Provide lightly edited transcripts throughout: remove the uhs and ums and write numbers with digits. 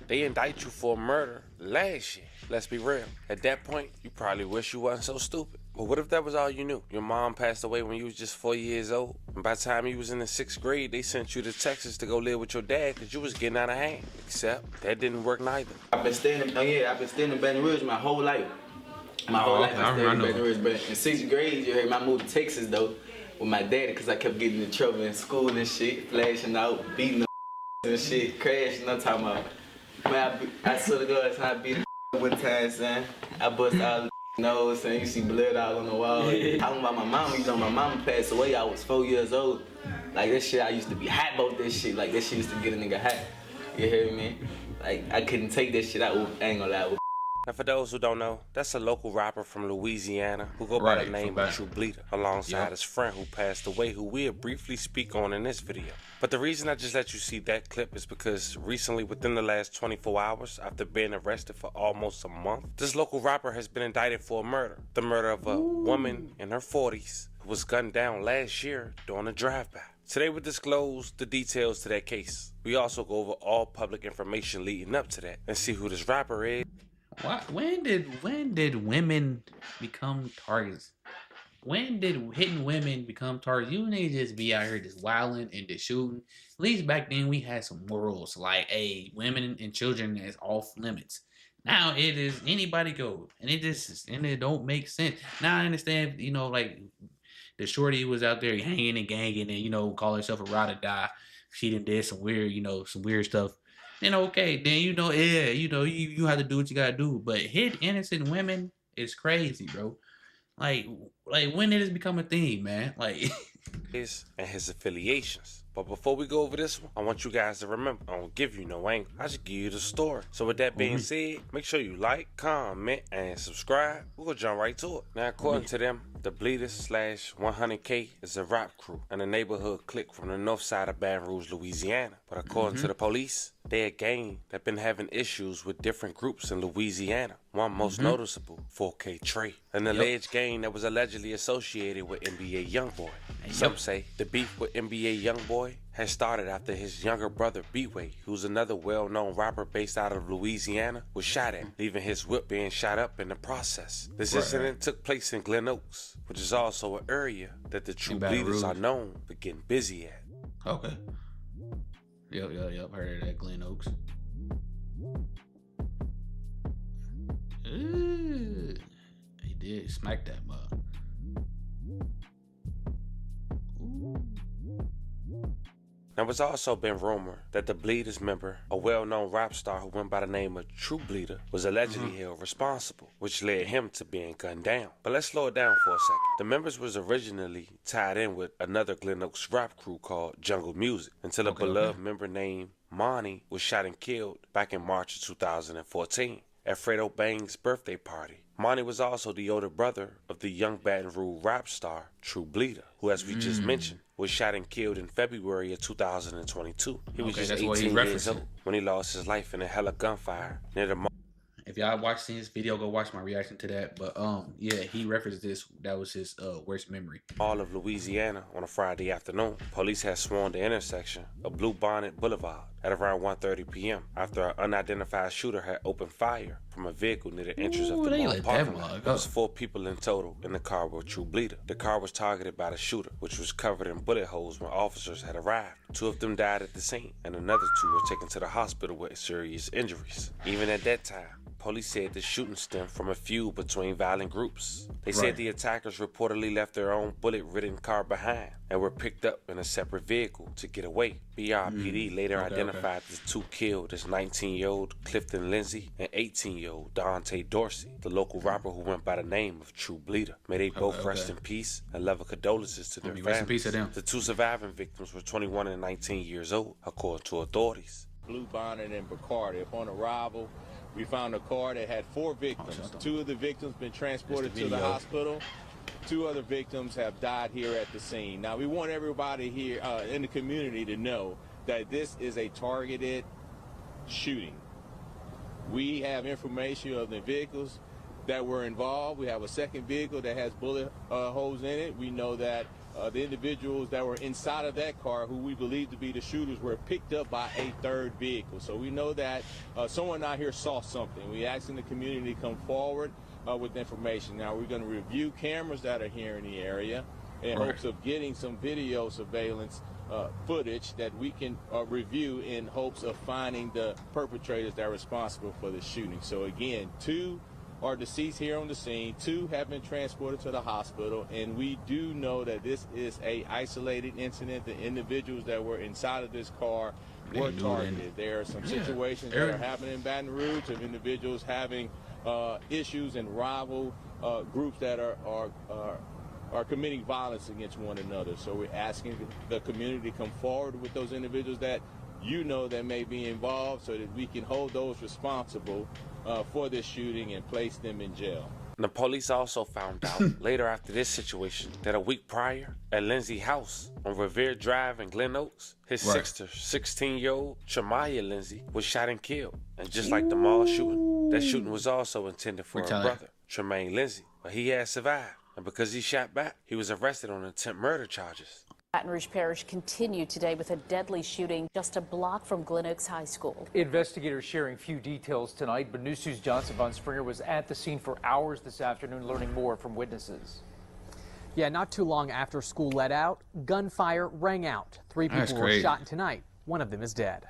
They indict you for murder last year. Let's be real. At that point, you probably wish you wasn't so stupid. But what if that was all you knew? Your mom passed away when you was just 4 years old, and by the time you was in the 6th grade, they sent you to Texas to go live with your dad because you was getting out of hand. Except that didn't work neither. I've been staying in Baton Rouge my whole life. My whole life I stayed in Baton Rouge. But in 6th grade, you heard me, I moved to Texas though with my daddy because I kept getting in trouble in school and shit, flashing out, beating the and shit, crashing. I'm talking about. Man, I swear to God, I beat the one time, son. I bust all the nose, son. You see blood all on the wall. Talking about my mama, you know, my mama passed away. I was 4 years old. Like, that shit, I used to be hot about this shit. Like, that shit used to get a nigga hot. You hear me? Like, I couldn't take that shit out. I ain't gonna lie. Now, for those who don't know, that's a local rapper from Louisiana who go by the name of True Bleeder, alongside his friend who passed away, who we'll briefly speak on in this video. But the reason I just let you see that clip is because recently, within the last 24 hours, after being arrested for almost a month, this local rapper has been indicted for a murder. The murder of a woman in her 40s who was gunned down last year during a drive-by. Today we'll disclose the details to that case. We also go over all public information leading up to that and see who this rapper is. When did women become targets? When did hitting women become targets? You niggas just be out here just wilding and just shooting. At least back then we had some morals like, hey, women and children is off limits. Now it is anybody go, and it don't make sense. Now I understand, you know, like the shorty was out there hanging and ganging and, you know, call herself a ride or die. She did some weird, some weird stuff. Then okay, then you have to do what you gotta do. But hit innocent women is crazy, bro. Like when did this become a thing, man? Like and his affiliations. But before we go over this one, I want you guys to remember, I don't give you no angle. I just give you the story. So with that being said, make sure you like, comment, and subscribe. We're gonna jump right to it. Now, according to them, the Bleeders / 100K is a rap crew and a neighborhood clique from the north side of Baton Rouge, Louisiana. But according to the police, they a gang that been having issues with different groups in Louisiana. One most noticeable, 4K Trey, an alleged gang that was allegedly associated with NBA Youngboy. Some say the beef with NBA Youngboy has started after his younger brother Beatway, who's another well-known rapper based out of Louisiana, was shot at, leaving his whip being shot up in the process. This incident took place in Glen Oaks, which is also an area that the True Bleeders are known for getting busy at. Okay. Yep. Heard of that, Glen Oaks. He did smack that mug. Now, it's also been rumored that the Bleeders member, a well-known rap star who went by the name of True Bleeder, was allegedly held responsible, which led him to being gunned down. But let's slow it down for a second. The members was originally tied in with another Glen Oaks rap crew called Jungle Music until a beloved member named Monty was shot and killed back in March of 2014 at Fredo Bang's birthday party. Monty was also the older brother of the young Baton Rouge rap star True Bleeder, who, as we just mentioned, was shot and killed in February of 2022. He was just 18 years old when he lost his life in a hella gunfire near the mall. If y'all watched this video, go watch my reaction to that. But yeah, he referenced this. That was his worst memory. All of Louisiana on a Friday afternoon. Police had swarmed the intersection of Blue Bonnet Boulevard at around 1:30 p.m. after an unidentified shooter had opened fire from a vehicle near the entrance of the mall parking lot. There was 4 people in total in the car with True Bleeder. The car was targeted by the shooter, which was covered in bullet holes when officers had arrived. 2 of them died at the scene, and another 2 were taken to the hospital with serious injuries. Even at that time, police said the shooting stemmed from a feud between violent groups. They said the attackers reportedly left their own bullet-ridden car behind and were picked up in a separate vehicle to get away. BRPD later identified the 2 killed as 19-year-old Clifton Lindsay and 18-year-old Dante Dorsey, the local rapper who went by the name of True Bleeder. May they both rest in peace and love condolences to their families. Rest in peace to them. The 2 surviving victims were 21 and 19 years old, according to authorities. Blue Bonnet and Bacardi. Upon arrival, we found a car that had 4 victims. 2 of the victims been transported to the hospital. 2 other victims have died here at the scene. Now, we want everybody here in the community to know that this is a targeted shooting. We have information of the vehicles that were involved. We have a second vehicle that has bullet holes in it. We know that The individuals that were inside of that car, who we believe to be the shooters, were picked up by a third vehicle. So we know that someone out here saw something. We asking the community to come forward with information. Now we're going to review cameras that are here in the area in hopes of getting some video surveillance footage that we can review in hopes of finding the perpetrators that are responsible for the shooting. So again, 2 are deceased here on the scene, 2 have been transported to the hospital, and we do know that this is a isolated incident. The individuals that were inside of this car were targeted. There are some situations that are happening in Baton Rouge of individuals having issues and rival groups that are committing violence against one another. So we're asking the community to come forward with those individuals that you know that may be involved, so that we can hold those responsible for this shooting and place them in jail. The police also found out later after this situation that a week prior at Lindsay House on Revere Drive in Glen Oaks, his sister, 16-year-old Shamaya Lindsay, was shot and killed. And just like the mall shooting, that shooting was also intended for her brother, Tremaine Lindsay, but he had survived. And because he shot back, he was arrested on attempt murder charges. Baton Rouge Parish continued today with a deadly shooting just a block from Glen Oaks High School. Investigators sharing few details tonight, but News 2's Johnson Von Springer was at the scene for hours this afternoon learning more from witnesses. Yeah, not too long after school let out, gunfire rang out. 3 people were shot tonight. One of them is dead.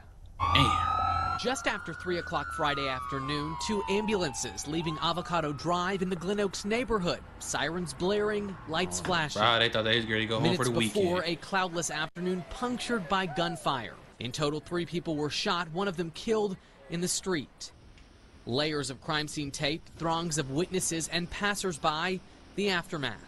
Just after 3 o'clock Friday afternoon, 2 ambulances leaving Avocado Drive in the Glen Oaks neighborhood. Sirens blaring, lights flashing. Wow, they thought they was going to go home for the weekend. Minutes before, a cloudless afternoon punctured by gunfire. In total, 3 people were shot, one of them killed in the street. Layers of crime scene tape, throngs of witnesses and passers-by, the aftermath.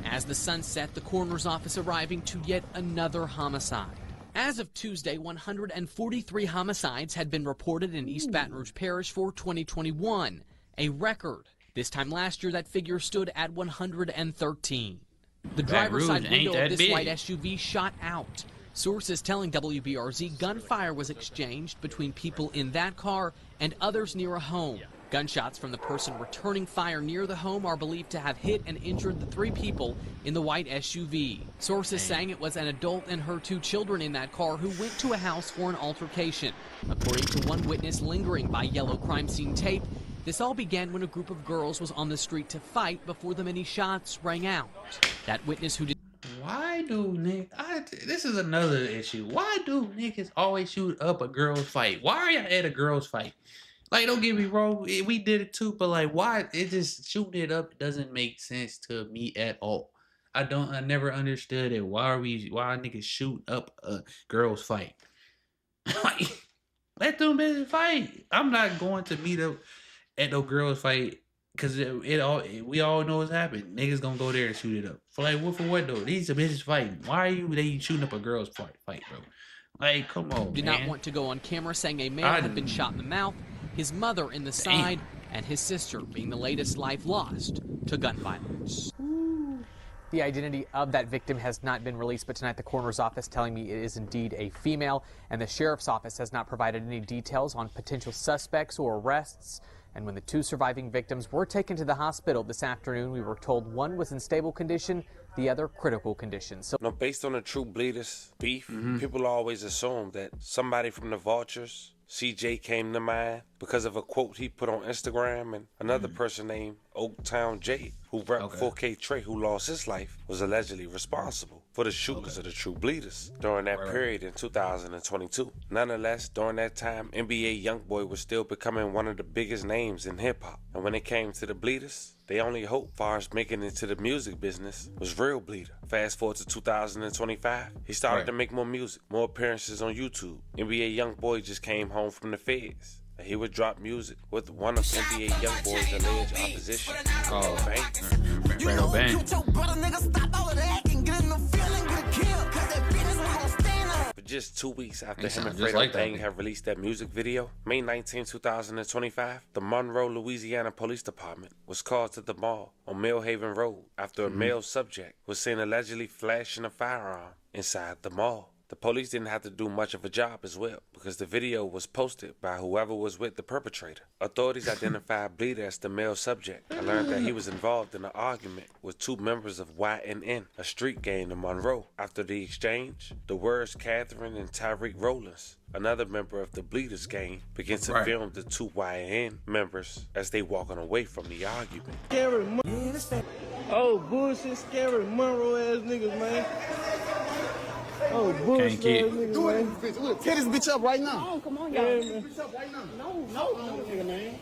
As the sun set, the coroner's office arriving to yet another homicide. As of Tuesday, 143 homicides had been reported in East Baton Rouge Parish for 2021, a record. This time last year, that figure stood at 113. The driver's side window of this white SUV shot out. Sources telling WBRZ gunfire was exchanged between people in that car and others near a home. Gunshots from the person returning fire near the home are believed to have hit and injured the 3 people in the white SUV. Sources saying it was an adult and her 2 children in that car who went to a house for an altercation. According to one witness lingering by yellow crime scene tape, this all began when a group of girls was on the street to fight before the many shots rang out. That witness who did... Why do this is another issue. Why do niggas always shoot up a girl's fight? Why are y'all at a girl's fight? Like, don't get me wrong, we did it too, but like, why it just shooting it up doesn't make sense to me at all. I never understood it. Why niggas shoot up a girl's fight? Like, let them bitches fight. I'm not going to meet up at no girl's fight because we all know what's happened. Niggas gonna go there and shoot it up. For what though? These are bitches fighting. Why are they shooting up a girl's fight, bro? Like, come on, did not want to go on camera saying a male had been shot in the mouth, his mother in the side, and his sister being the latest life lost to gun violence. The identity of that victim has not been released, but tonight the coroner's office telling me it is indeed a female, and the sheriff's office has not provided any details on potential suspects or arrests. And when the 2 surviving victims were taken to the hospital this afternoon, we were told one was in stable condition, the other critical condition. So, based on the True Bleeders beef, people always assume that somebody from the Vultures, CJ, came to mind because of a quote he put on Instagram, and another person named Oaktown J, who repped 4K Trey, who lost his life, was allegedly responsible for the shootings of the True Bleeders during that period in 2022. Nonetheless, during that time, NBA Youngboy was still becoming one of the biggest names in hip-hop. And when it came to the Bleeders, they only hope far as making it to the music business was Real Bleeder. Fast forward to 2025, he started to make more music, more appearances on YouTube. NBA Youngboy just came home from the feds. And he would drop music with one of NBA Youngboy's alleged opposition. Fredo Bang. But just 2 weeks after him and Fredo Bang have released that music video, May 19, 2025, the Monroe, Louisiana Police Department was called to the mall on Millhaven Road after a male subject was seen allegedly flashing a firearm inside the mall. The police didn't have to do much of a job as well, because the video was posted by whoever was with the perpetrator. Authorities identified Bleeder as the male subject and learned that he was involved in an argument with two members of YNN, a street gang in Monroe. After the exchange, the words Catherine and Tyreek Rollins, another member of the Bleeders gang, began to film the two YN members as they walking away from the argument. Oh, bullshit, scary Monroe ass niggas, man. Oh, bullshit ass niggas, man. Tear this bitch up right now. Oh, come on, y'all. Tear this bitch up right now. No, man.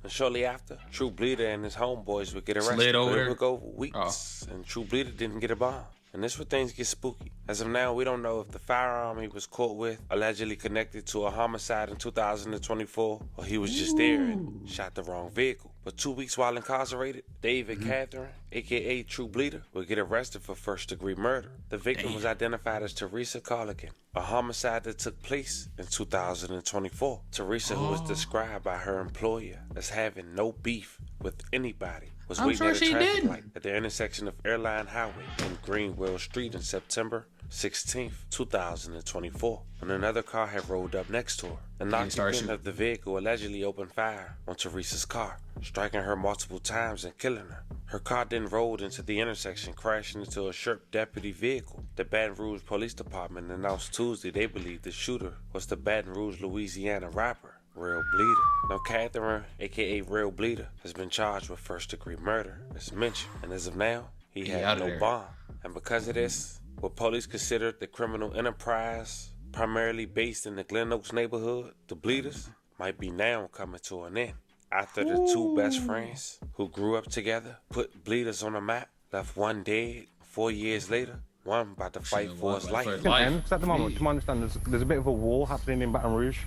And shortly after, True Bleeder and his homeboys would get arrested. But it would go weeks, and True Bleeder didn't get a bond. And this is where things get spooky. As of now, we don't know if the firearm he was caught with allegedly connected to a homicide in 2024, or he was just there and shot the wrong vehicle. But 2 weeks while incarcerated, Dave and Catherine, aka True Bleeder, would get arrested for first-degree murder. The victim was identified as Teresa Carligan, a homicide that took place in 2024. Teresa, who was described by her employer as having no beef with anybody, was waiting at a traffic light at the intersection of Airline Highway and Greenwell Street in September 16th, 2024, when another car had rolled up next to her. An occupant of the vehicle allegedly opened fire on Teresa's car, striking her multiple times and killing her. Her car then rolled into the intersection, crashing into a Sheriff deputy vehicle. The Baton Rouge Police Department announced Tuesday they believed the shooter was the Baton Rouge, Louisiana rapper Real Bleeder. Now, Catherine, aka Real Bleeder, has been charged with first-degree murder, as mentioned, and as of now, he had no bond. And because of this, what police considered the criminal enterprise, primarily based in the Glen Oaks neighborhood, the Bleeders, might be now coming to an end. After the two best friends who grew up together put Bleeders on the map, left one dead, 4 years later, one about to fight for his life. At the moment, to my understanding, there's a bit of a war happening in Baton Rouge.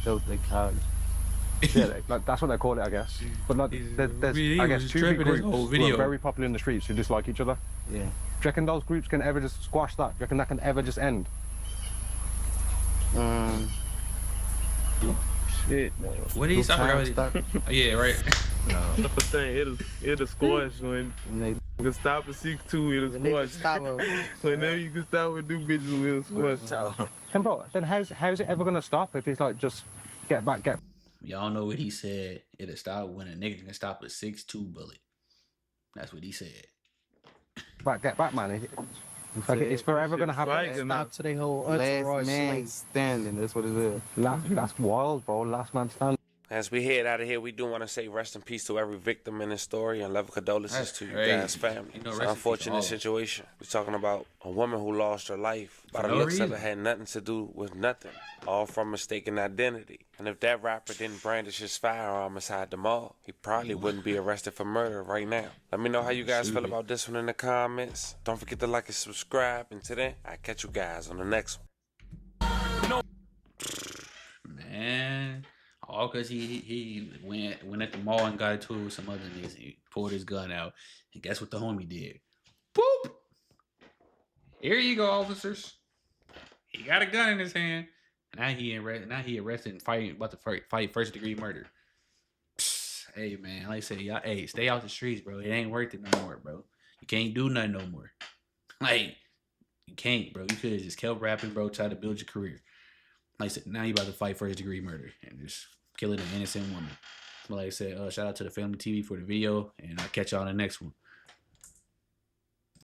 So they can't. Yeah, like, that's what they call it, I guess. But not, there's I guess, two big groups who are very popular in the streets who dislike each other. Yeah. Do you reckon those groups can ever just squash that? Do you reckon that can ever just end? Shit. What did he stop? Yeah, right. No. That's the thing. It'll squash when you can stop at 6'2", it'll squash. Whenever you can stop with them bitches, it'll squash. And bro, then how's it ever gonna stop if it's like just get back? Y'all know what he said. It'll stop when a nigga can stop a 6'2" bullet. That's what he said. Get back, man. It's forever gonna happen. Stop to the whole last man standing. That's what it is. That's wild, bro. Last man standing. As we head out of here, we do want to say rest in peace to every victim in this story and love condolences to you guys' family. It's an unfortunate situation. We're talking about a woman who lost her life. By the looks of it, had nothing to do with nothing, all from mistaken identity. And if that rapper didn't brandish his firearm inside the mall, he probably wouldn't be arrested for murder right now. Let me know how you guys feel about this one in the comments. Don't forget to like and subscribe. And today, I'll catch you guys on the next one. Man. All because he went at the mall and got into it with some other niggas. He pulled his gun out. And guess what the homie did? Boop! Here you go, officers. He got a gun in his hand. Now he arrested and about to fight first-degree murder. Psst, hey, man. Like I say, y'all, hey, stay out the streets, bro. It ain't worth it no more, bro. You can't do nothing no more. Like, you can't, bro. You could have just kept rapping, bro. Try to build your career. Like I said, now you about to fight first-degree murder and just killing an innocent woman. But like I said, shout out to the Family TV for the video, and I'll catch y'all in the next one.